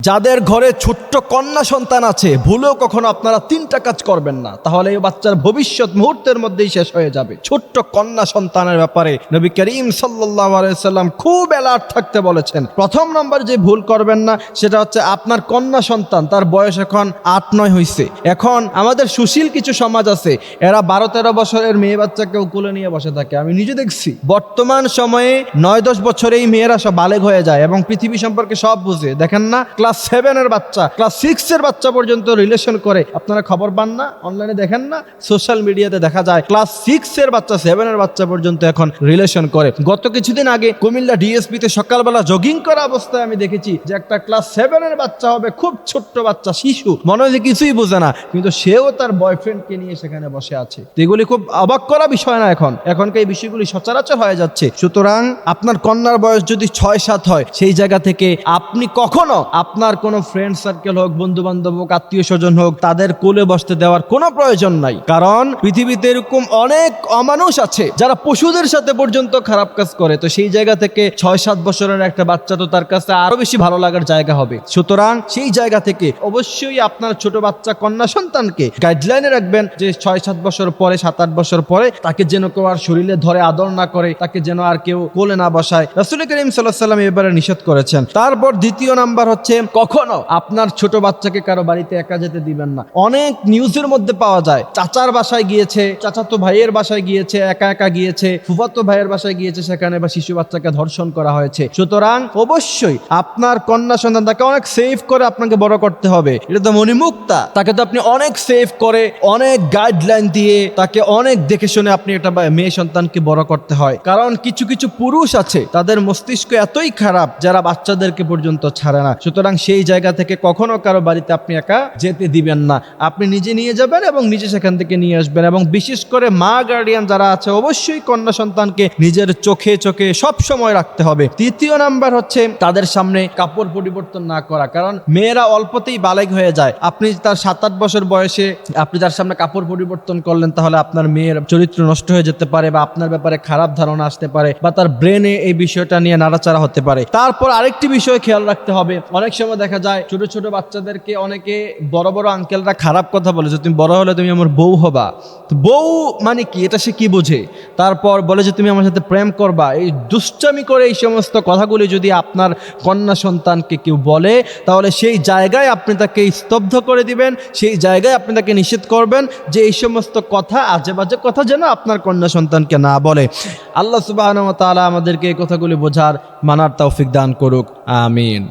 যাদের ঘরে ছোট্ট কন্যা সন্তান আছে, ভুলেও কখনো আপনারা তিনটা কাজ করবেন না, তাহলে এই বাচ্চার ভবিষ্যৎ মুহূর্তের মধ্যেই শেষ হয়ে যাবে। ছোট্ট কন্যা সন্তানের ব্যাপারে নবী করিম সাল্লাল্লাহু আলাইহি সাল্লাম খুব অ্যালার্ট থাকতে বলেছেন। প্রথম নম্বর যে ভুল করবেন না সেটা হচ্ছে আপনার কন্যা সন্তান, তার বয়স এখন 8-9 হয়েছে। এখন আমাদের সুশীল কিছু সমাজ আছে, এরা 12-13 বছরের মেয়ে বাচ্চাকে কোলে নিয়ে বসে থাকে। আমি নিজে দেখছি বর্তমান সময়ে 9-10 বছরেই মেয়েরা সব বালেগ হয়ে যায় এবং পৃথিবী সম্পর্কে সব বুঝে। দেখেন না, ক্লাস 7-এর বাচ্চা, ক্লাস 6-এর বাচ্চা পর্যন্ত রিলেশন করে। আপনারা খবর পান না, অনলাইনে দেখেন না, সোশ্যাল মিডিয়াতে দেখা যায় ক্লাস 6-এর বাচ্চা, 7-এর বাচ্চা পর্যন্ত এখন রিলেশন করে। গত কিছুদিন আগে কুমিল্লা ডিএসপিতে সকালবেলা জগিং করা অবস্থায় আমি দেখেছি যে একটা ক্লাস 7-এর বাচ্চা হবে, খুব ছোট্ট বাচ্চা, শিশু, মনে হয় কিছুই বোঝে না, কিন্তু সেও তার বয়ফ্রেন্ডকে নিয়ে সেখানে বসে আছে। তো এগুলি খুব অবাক করা বিষয় না, এখনকার এই বিষয়গুলি সচরাচর হয়ে যাচ্ছে। সুতরাং আপনার কন্যার বয়স যদি 6-7 হয়, সেই জায়গা থেকে আপনি কখনো আপনার কোনো ফ্রেন্ড সার্কেল হোক, বন্ধু বান্ধব হোক, আত্মীয় স্বজন হোক, তাদের কোলে বসতে দেওয়ার কোনো প্রয়োজন নাই। কারণ পৃথিবীতে এরকম অনেক অমানুষ আছে যারা পশুদের সাথে পর্যন্ত খারাপ কাজ করে। তো সেই জায়গা থেকে 6-7 বছরের একটা বাচ্চা তো তার কাছে আরো বেশি ভালো লাগার জায়গা হবে। সুতরাং সেই জায়গা থেকে অবশ্যই আপনার ছোট বাচ্চা কন্যা সন্তানকে গাইডলাইনে রাখবেন যে 6-7 বছর পরে, 7-8 বছর পরে তাকে যেন কেউ আর শরীরে ধরে আদর না করে, তাকে যেন আর কেউ কোলে না বসায়। রাসূল করিম সাল্লাল্লাহু আলাইহি ওয়াসাল্লাম এবারে নিষেধ করেছেন। তারপর দ্বিতীয় নাম্বার হচ্ছে কখনো আপনার ছোট বাচ্চাকে কারো বাড়িতে একা যেতে দিবেন না। অনেক নিউজের মধ্যে পাওয়া যায় চাচার বাসায় গিয়েছে, চাচাতো ভাইয়ের বাসায় গিয়েছে, একা একা গিয়েছে, ফুফাতো ভাইয়ের বাসায় গিয়েছে, সেখানে বা শিশু বাচ্চাকে ধর্ষণ করা হয়েছে। সুতরাং অবশ্যই আপনার কন্যা সন্তান, তাকে অনেক সেফ করে আপনাকে বড় করতে হবে। এটা তো মণিমুক্তা, তাকে তো আপনি অনেক সেফ করে, অনেক গাইডলাইন দিয়ে, তাকে অনেক দেখে শুনে আপনি একটা মেয়ে সন্তানকে বড় করতে হয়। কারণ কিছু কিছু পুরুষ আছে, তাদের মস্তিষ্ক এতই খারাপ যারা বাচ্চাদেরকে পর্যন্ত ছাড়ে না। সুতরাং সেই জায়গা থেকে কখনো কারো বাড়িতে আপনি একা যেতে দিবেন না। আপনি নিজে নিয়ে যাবেন এবং নিজে সেখান থেকে নিয়ে আসবেন। এবং বিশেষ করে মা গার্ডিয়ান যারা আছে, অবশ্যই কন্যা সন্তানকে নিজের চোখে চোখে সব সময় রাখতে হবে। তৃতীয় নাম্বার হচ্ছে তাদের সামনে কাপড় পরিবর্তন না করা। কারণ মেয়েরা অল্পতেই বালেগ হয়ে যায়। আপনি তার 7-8 বছর বয়সে আপনি তার সামনে কাপড় পরিবর্তন করলেন, তাহলে আপনার মেয়ের চরিত্র নষ্ট হয়ে যেতে পারে, বা আপনার ব্যাপারে খারাপ ধারণা আসতে পারে, বা তার ব্রেনে এই বিষয়টা নিয়ে নাড়াচাড়া হতে পারে। তারপর আরেকটি বিষয় খেয়াল রাখতে হবে, অনেক সময় দেখা যায় ছোট ছোট বাচ্চাদেরকে অনেকে বড় বড় আঙ্কেলরা খারাপ কথা বলে যে তুমি বড় হলে তুমি আমার বউ হবা। তো বউ মানে কি, এটা সে কি বোঝে? তারপর বলে যে তুমি আমার সাথে প্রেম করবা। এই দুষ্টামি করে এই সমস্ত কথাগুলি যদি আপনার কন্যা সন্তানকে কেউ বলে, তাহলে সেই জায়গায় আপনি তাকে স্তব্ধ করে দিবেন, সেই জায়গায় আপনি তাকে নিষেধ করবেন যে এই সমস্ত কথা, আজে বাজে কথা যেন আপনার কন্যা সন্তানকে না বলে। আল্লাহ সুবহানাহু ওয়া তাআলা আমাদেরকে এই কথাগুলি বোঝার, মানার তৌফিক দান করুক। আমিন।